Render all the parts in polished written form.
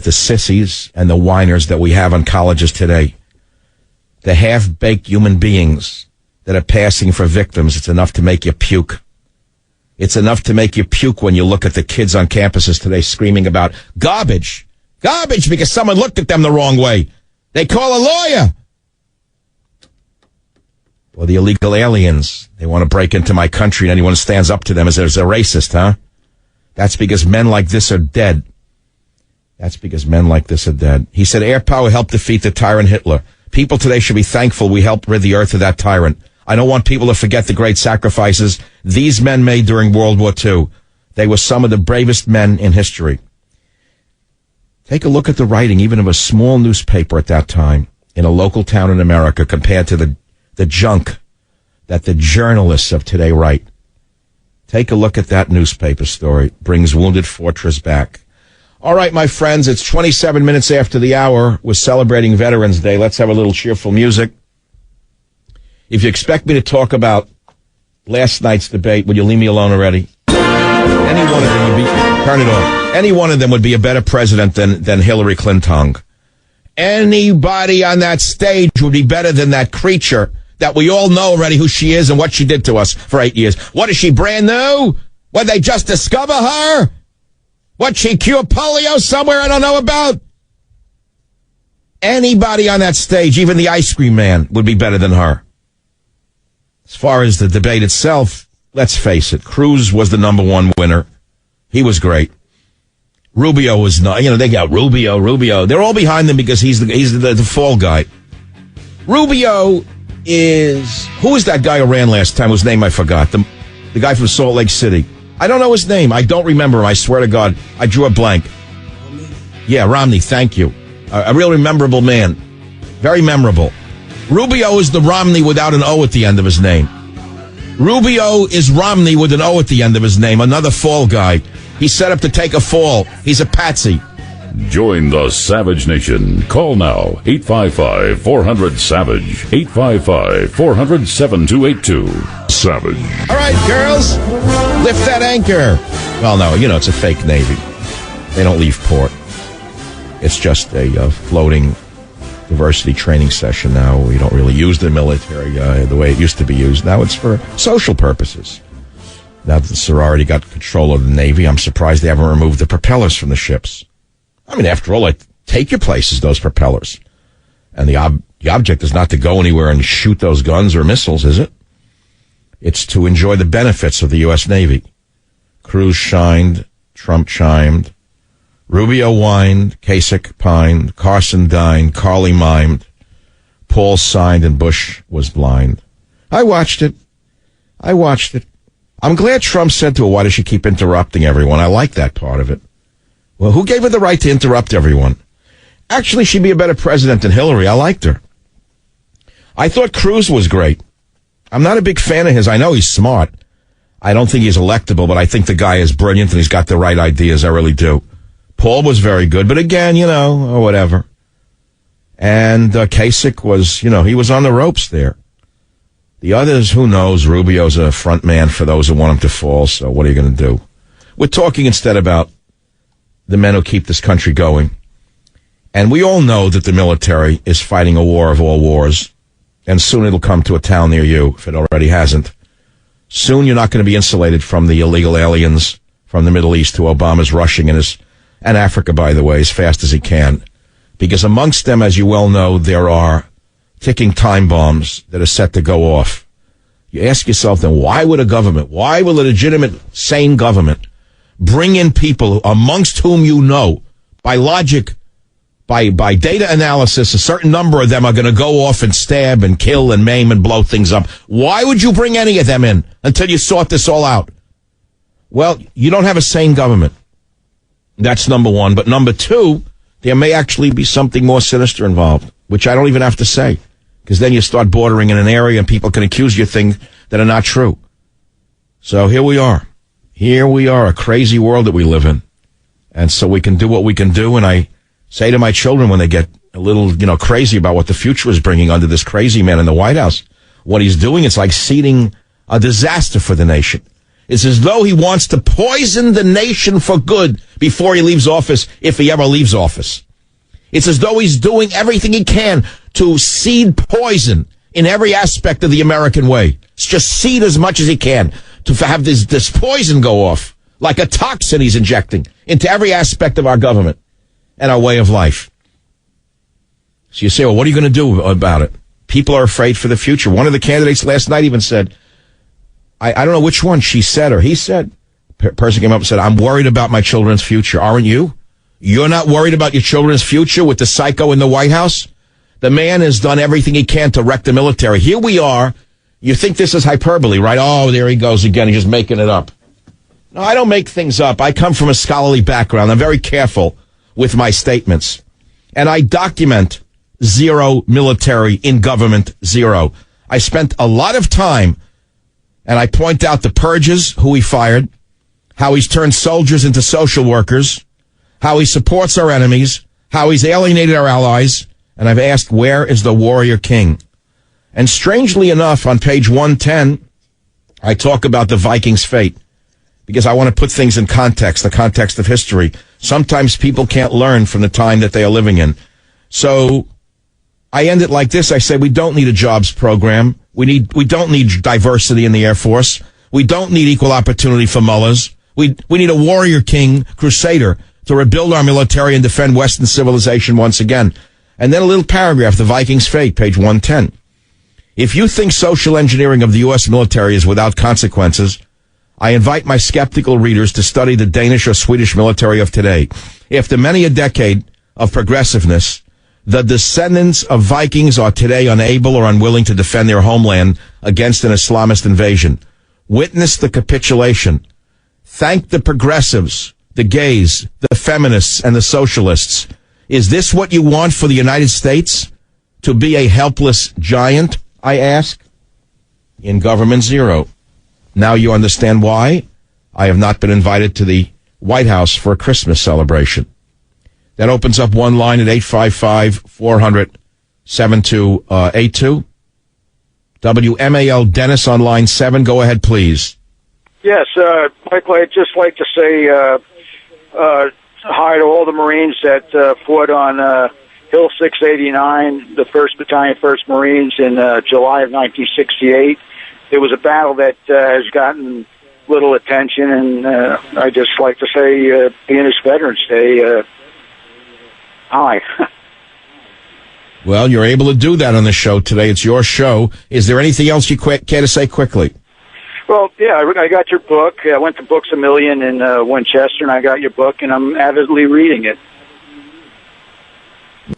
the sissies and the whiners that we have on colleges today. The half-baked human beings that are passing for victims, it's enough to make you puke. It's enough to make you puke when you look at the kids on campuses today screaming about garbage. Garbage because someone looked at them the wrong way. They call a lawyer. Or the illegal aliens. They want to break into my country and anyone who stands up to them as a racist, huh? That's because men like this are dead. That's because men like this are dead. He said air power helped defeat the tyrant Hitler. People today should be thankful we helped rid the earth of that tyrant. I don't want people to forget the great sacrifices these men made during World War II. They were some of the bravest men in history. Take a look at the writing, even of a small newspaper at that time in a local town in America compared to the junk that the journalists of today write. Take a look at that newspaper story. Brings Wounded Fortress back. All right, my friends, it's 27 minutes after the hour. We're celebrating Veterans Day. Let's have a little cheerful music. If you expect me to talk about last night's debate, would you leave me alone already? Any one of them would be, turn it off. Any one of them would be a better president than Hillary Clinton. Anybody on that stage would be better than that creature that we all know already who she is and what she did to us for 8 years. What is she, brand new? Would they just discover her? What, she cure polio somewhere I don't know about? Anybody on that stage, even the ice cream man, would be better than her. As far as the debate itself, let's face it, Cruz was the number one winner. He was great. Rubio was not, they got Rubio. They're all behind him because he's the fall guy. Rubio is, who was that guy who ran last time whose name I forgot? The guy from Salt Lake City. I don't know his name. I don't remember him. I swear to God. I drew a blank. Yeah, Romney. Thank you. A real memorable man. Very memorable. Rubio is the Romney without an O at the end of his name. Rubio is Romney with an O at the end of his name. Another fall guy. He's set up to take a fall. He's a patsy. Join the Savage Nation. Call now. 855-400-SAVAGE. 855-400-7282. Savage. All right, girls. Lift that anchor. Well, no, it's a fake Navy. They don't leave port. It's just a floating diversity training session now. We don't really use the military the way it used to be used. Now it's for social purposes. Now that the sorority got control of the Navy, I'm surprised they haven't removed the propellers from the ships. I mean, after all, take your places, those propellers. And the object is not to go anywhere and shoot those guns or missiles, is it? It's to enjoy the benefits of the U.S. Navy. Cruz shined, Trump chimed, Rubio whined, Kasich pined, Carson dined, Carly mimed, Paul signed, and Bush was blind. I watched it. I'm glad Trump said to her, why does she keep interrupting everyone? I like that part of it. Well, who gave her the right to interrupt everyone? Actually, she'd be a better president than Hillary. I liked her. I thought Cruz was great. I'm not a big fan of his. I know he's smart. I don't think he's electable, but I think the guy is brilliant and he's got the right ideas. I really do. Paul was very good, but again, or whatever. And Kasich was, he was on the ropes there. The others, who knows? Rubio's a front man for those who want him to fall, so what are you going to do? We're talking instead about the men who keep this country going. And we all know that the military is fighting a war of all wars. And soon it'll come to a town near you, if it already hasn't. Soon you're not going to be insulated from the illegal aliens from the Middle East who Obama's rushing and Africa, by the way, as fast as he can. Because amongst them, as you well know, there are ticking time bombs that are set to go off. You ask yourself then, why would a legitimate, sane government bring in people amongst whom by logic, by data analysis, a certain number of them are going to go off and stab and kill and maim and blow things up. Why would you bring any of them in until you sort this all out? Well, you don't have a sane government. That's number one. But number two, there may actually be something more sinister involved, which I don't even have to say, because then you start bordering in an area and people can accuse you of things that are not true. So here we are. A crazy world that we live in. And so we can do what we can do, and I say to my children when they get a little, crazy about what the future is bringing under this crazy man in the White House, what he's doing, it's like seeding a disaster for the nation. It's as though he wants to poison the nation for good before he leaves office, if he ever leaves office. It's as though he's doing everything he can to seed poison in every aspect of the American way. It's just seed as much as he can to have this poison go off like a toxin he's injecting into every aspect of our government and our way of life. So you say, well, what are you going to do about it? People are afraid for the future. One of the candidates last night even said, I don't know which one, she said or he said. Person came up and said, I'm worried about my children's future. Aren't you? You're not worried about your children's future with the psycho in the White House? The man has done everything he can to wreck the military. Here we are. You think this is hyperbole, right? Oh, there he goes again. He's just making it up. No, I don't make things up. I come from a scholarly background. I'm very careful with my statements. And I document zero military in government, zero. I spent a lot of time, and I point out the purges, who he fired, how he's turned soldiers into social workers, how he supports our enemies, how he's alienated our allies, and I've asked, where is the warrior king? And strangely enough, on page 110, I talk about the Vikings' fate, because I want to put things in context, the context of history. Sometimes people can't learn from the time that they are living in. So I end it like this. I say, we don't need a jobs program. We don't need diversity in the Air Force. We don't need equal opportunity for mullahs. We need a warrior king, crusader, to rebuild our military and defend Western civilization once again. And then a little paragraph, the Vikings' fate, page 110. If you think social engineering of the U.S. military is without consequences, I invite my skeptical readers to study the Danish or Swedish military of today. After many a decade of progressiveness, the descendants of Vikings are today unable or unwilling to defend their homeland against an Islamist invasion. Witness the capitulation. Thank the progressives, the gays, the feminists, and the socialists. Is this what you want for the United States? To be a helpless giant, I ask? In government, zero. Now you understand why I have not been invited to the White House for a Christmas celebration. That opens up one line at 855-400-7282. WMAL Dennis on line 7. Go ahead, please. Yes, Michael, I'd just like to say hi to all the Marines that fought on Hill 689, the 1st Battalion, 1st Marines in July of 1968. It was a battle that has gotten little attention, and I'd just like to say, being it's Veterans Day, hi. Well, you're able to do that on the show today. It's your show. Is there anything else you care to say quickly? Well, yeah, I got your book. I went to Books A Million in Winchester, and I got your book, and I'm avidly reading it.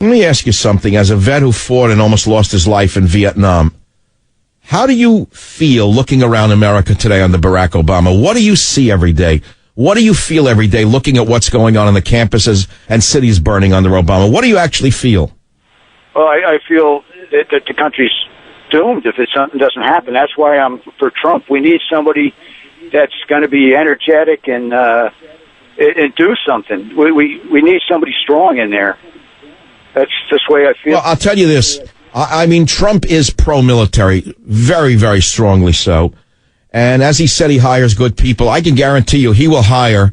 Let me ask you something. As a vet who fought and almost lost his life in Vietnam, how do you feel looking around America today under Barack Obama? What do you see every day? What do you feel every day looking at what's going on the campuses and cities burning under Obama? What do you actually feel? Well, I feel that the country's doomed if something doesn't happen. That's why I'm for Trump. We need somebody that's going to be energetic and do something. We need somebody strong in there. That's the way I feel. Well, I'll tell you this. I mean, Trump is pro-military, very, very strongly so. And as he said, he hires good people. I can guarantee you he will hire,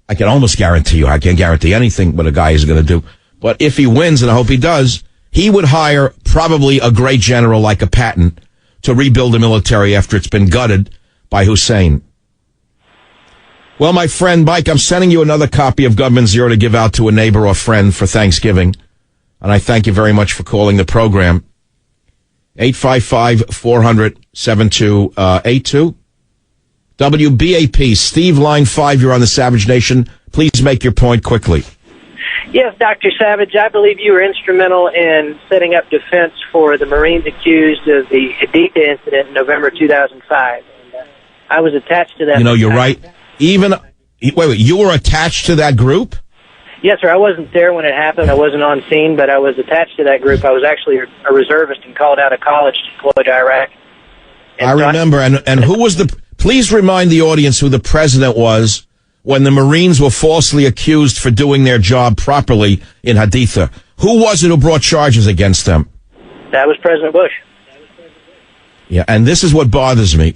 I can almost guarantee you, I can't guarantee anything what a guy is going to do. But if he wins, and I hope he does, he would hire probably a great general like a Patton to rebuild the military after it's been gutted by Hussein. Well, my friend Mike, I'm sending you another copy of Government Zero to give out to a neighbor or friend for Thanksgiving. And I thank you very much for calling the program. 855-400-7282. WBAP, Steve, line 5, you're on the Savage Nation. Please make your point quickly. Yes, Dr. Savage, I believe you were instrumental in setting up defense for the Marines accused of the Haditha incident in November 2005. I was attached to that. You know, you're right. Wait, you were attached to that group? Yes, sir. I wasn't there when it happened. I wasn't on scene, but I was attached to that group. I was actually a reservist and called out of college to deploy to Iraq. I remember. And who was please remind the audience who the president was when the Marines were falsely accused for doing their job properly in Haditha. Who was it who brought charges against them? That was President Bush. Yeah, and this is what bothers me.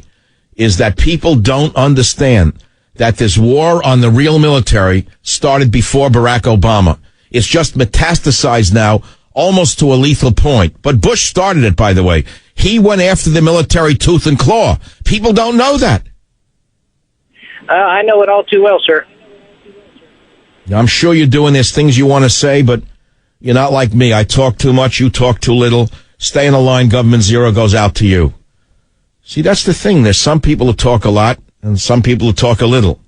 is that people don't understand that this war on the real military started before Barack Obama. It's just metastasized now almost to a lethal point. But Bush started it, by the way. He went after the military tooth and claw. People don't know that. I know it all too well, sir. I'm sure you're doing there's things you want to say, but you're not like me. I talk too much, you talk too little. Stay in the line, government zero goes out to you. See, that's the thing. There's some people who talk a lot and some people who talk a little.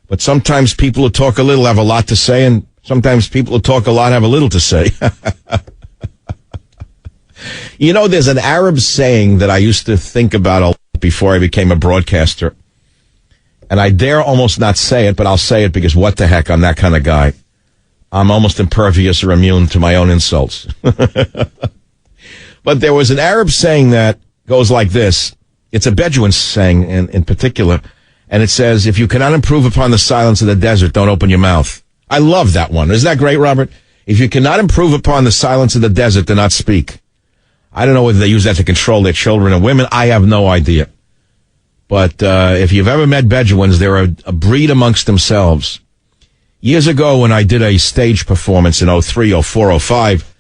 But sometimes people who talk a little have a lot to say, and sometimes people who talk a lot have a little to say. You know, there's an Arab saying that I used to think about a lot before I became a broadcaster. And I dare almost not say it, but I'll say it because what the heck, I'm that kind of guy. I'm almost impervious or immune to my own insults. But there was an Arab saying that goes like this. It's a Bedouin saying in particular. And it says, if you cannot improve upon the silence of the desert, don't open your mouth. I love that one. Isn't that great, Robert? If you cannot improve upon the silence of the desert, do not speak. I don't know whether they use that to control their children and women. I have no idea. But if you've ever met Bedouins, they're a breed amongst themselves. Years ago when I did a stage performance in 03, 04, 05,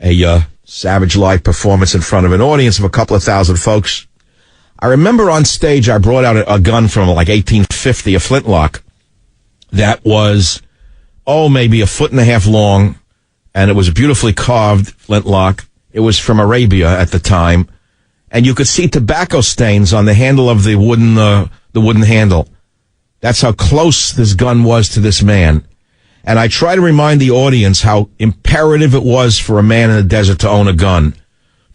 a Savage Live performance in front of an audience of a couple of thousand folks, I remember on stage I brought out a gun from like 1850, a flintlock, that was, maybe a foot and a half long, and it was a beautifully carved flintlock. It was from Arabia at the time, and you could see tobacco stains on the handle of the wooden handle. That's how close this gun was to this man. And I try to remind the audience how imperative it was for a man in the desert to own a gun,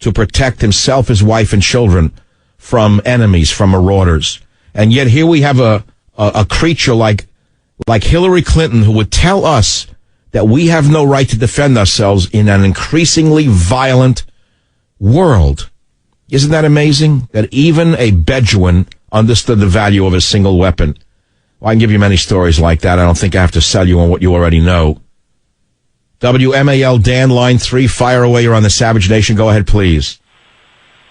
to protect himself, his wife, and children from enemies, from marauders. And yet here we have a creature like Hillary Clinton who would tell us that we have no right to defend ourselves in an increasingly violent world. Isn't that amazing? That even a Bedouin understood the value of a single weapon. Well, I can give you many stories like that. I don't think I have to sell you on what you already know. WMAL Dan, line 3, fire away. You're on the Savage Nation. Go ahead, please.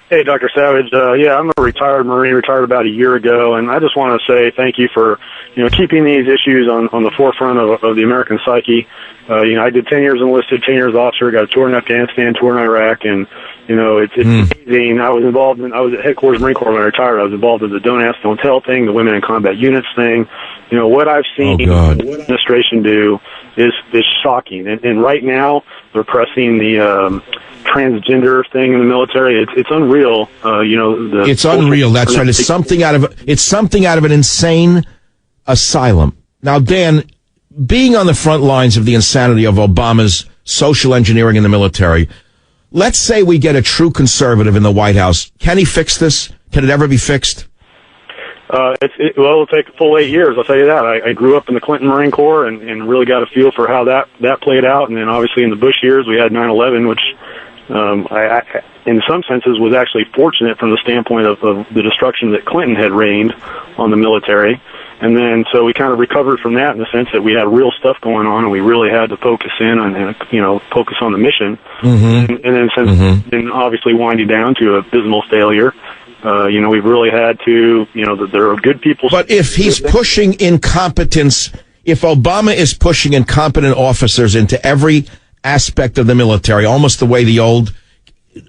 Hey, Dr. Savage. I'm a retired Marine, retired about a year ago, and I just want to say thank you for, keeping these issues on the forefront of the American psyche. I did 10 years enlisted, 10 years officer, got a tour in Afghanistan, tour in Iraq, and, it's amazing. I was at headquarters Marine Corps when I retired. I was involved in the Don't Ask, Don't Tell thing, the Women in Combat Units thing. What I've seen the administration do is shocking. And right now, they're pressing the transgender thing in the military. It's unreal. It's unreal. That's right. It's something out of an insane asylum. Now, Dan, being on the front lines of the insanity of Obama's social engineering in the military, let's say we get a true conservative in the White House. Can he fix this? Can it ever be fixed? It'll take a full 8 years, I'll tell you that. I grew up in the Clinton Marine Corps and really got a feel for how that played out. And then obviously in the Bush years, we had 9/11, which I in some senses was actually fortunate from the standpoint of the destruction that Clinton had rained on the military. And then so we kind of recovered from that in the sense that we had real stuff going on and we really had to focus in and focus on the mission. Mm-hmm. And then since then obviously winding down to abysmal failure. We've really had to, there are good people. But if he's pushing incompetence, if Obama is pushing incompetent officers into every aspect of the military, almost the way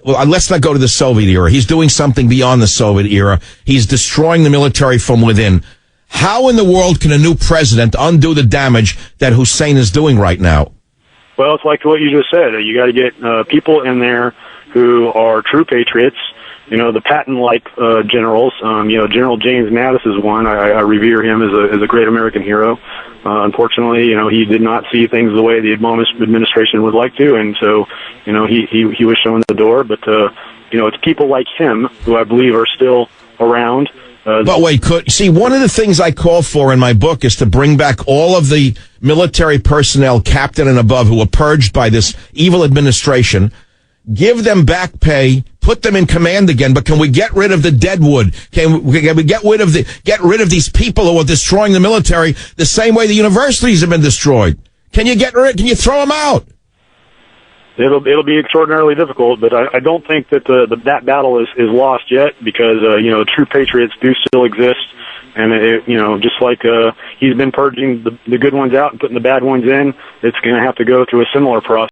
let's not go to the Soviet era. He's doing something beyond the Soviet era. He's destroying the military from within. How in the world can a new president undo the damage that Hussein is doing right now? Well, it's like what you just said. You got to get people in there who are true patriots. The Patton-like generals. General James Mattis is one. I revere him as a great American hero. Unfortunately, he did not see things the way the Obama administration would like to, and so, he was shown the door. But it's people like him who I believe are still around. But wait, one of the things I call for in my book is to bring back all of the military personnel, captain and above, who were purged by this evil administration. Give them back pay, put them in command again, but can we get rid of the deadwood? Can we get rid of these people who are destroying the military the same way the universities have been destroyed? Can you throw them out? it'll be extraordinarily difficult, but I don't think that that battle is lost yet, because true patriots do still exist, and just like he's been purging the good ones out and putting the bad ones in, it's going to have to go through a similar process.